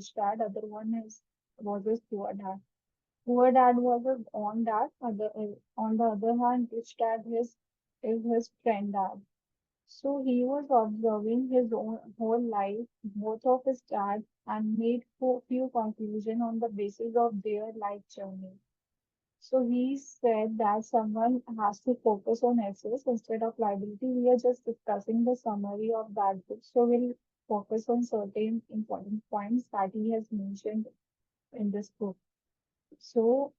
rich dad, other one is was his poor dad. Poor dad was his own dad. On the other hand, rich dad is his friend dad. So he was observing his own whole life, both of his dads, and made few conclusions on the basis of their life journey. So he said that someone has to focus on assets instead of liability. We are just discussing the summary of that book. So we'll focus on certain important points that he has mentioned in this book. So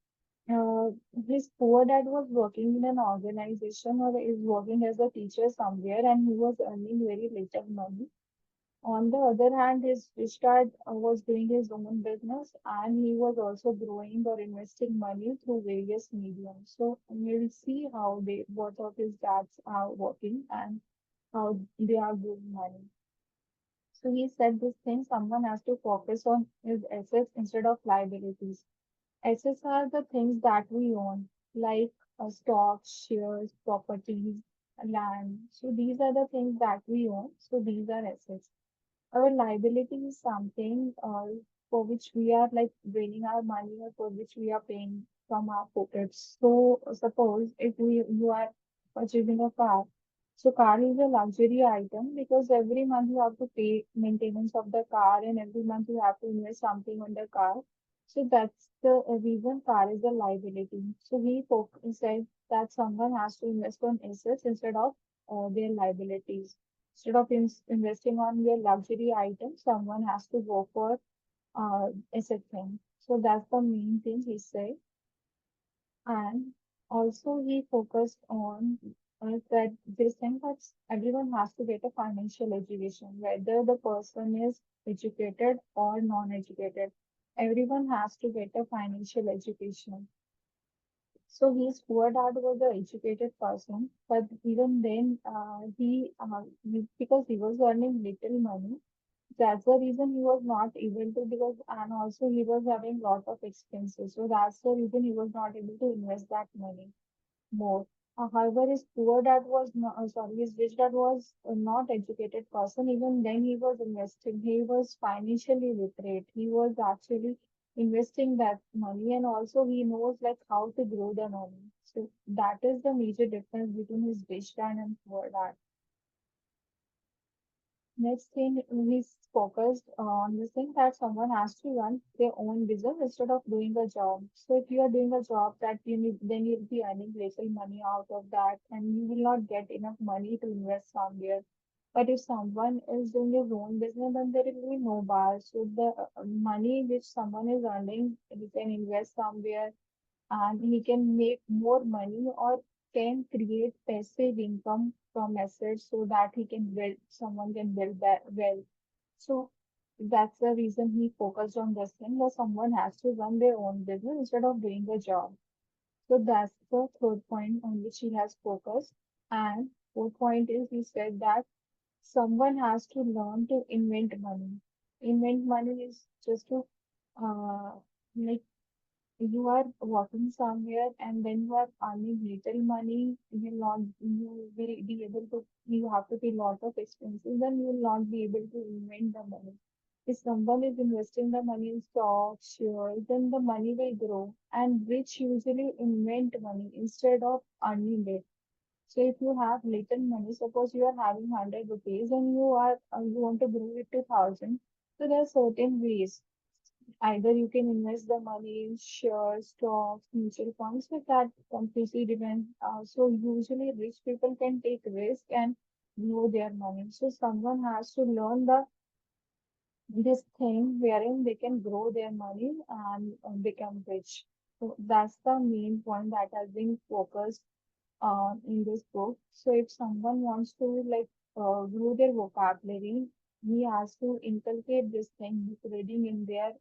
uh, his poor dad was working in an organization or is working as a teacher somewhere and he was earning very little money. On the other hand, his rich dad was doing his own business and he was also growing or investing money through various mediums. So we'll see how they both of his dads are working and how they are doing money. So he said this thing someone has to focus on his assets instead of liabilities. Assets are the things that we own, like stocks, shares, properties, land. So these are the things that we own. So these are assets. Our liability is something for which we are like draining our money or for which we are paying from our pockets. So suppose if you are purchasing a car, so car is a luxury item because every month you have to pay maintenance of the car and every month you have to invest something on the car. So that's the reason car is a liability. So he said that someone has to invest on assets instead of their liabilities. Instead of investing on your luxury items, someone has to go for asset thing. So that's the main thing he said. And also he focused on that this thing that everyone has to get a financial education, whether the person is educated or non-educated. Everyone has to get a financial education. So his poor dad was an educated person, but even then, because he was earning little money, that's the reason he was not able to because and also he was having lot of expenses. So that's the reason he was not able to invest that money more. However, his poor dad was not, sorry, his rich dad was not educated person. Even then, he was investing. He was financially literate. He was actually investing that money, and also he knows like how to grow the money. So that is the major difference between his rich dad and poor dad. Next thing, he's focused on this thing that someone has to run their own business instead of doing a job. So if you are doing a job that you need, then you'll be earning little money out of that, and you will not get enough money to invest somewhere. But if someone is doing his own business, then there will be no bar. So the money which someone is earning, he can invest somewhere and he can make more money or can create passive income from assets so that he can build someone can build that wealth. So that's the reason he focused on this thing that someone has to run their own business instead of doing a job. So that's the third point on which he has focused. And fourth point is he said that someone has to learn to invent money. Invent money is just to like you are working somewhere and then you are earning little money, you will be able to, you have to pay lot of expenses, then you will not be able to invent the money. If someone is investing the money in stocks, shares, then the money will grow and rich usually invent money instead of earning it. So if you have little money, suppose you are having 100 rupees and you want to grow it to 1,000. So there are certain ways. Either you can invest the money in shares, stocks, mutual funds, but that completely depends. So usually rich people can take risk and grow their money. So someone has to learn the this thing wherein they can grow their money and become rich. So that's the main point that has been focused in this book. So if someone wants to like grow their vocabulary, he has to inculcate this thing, book reading in their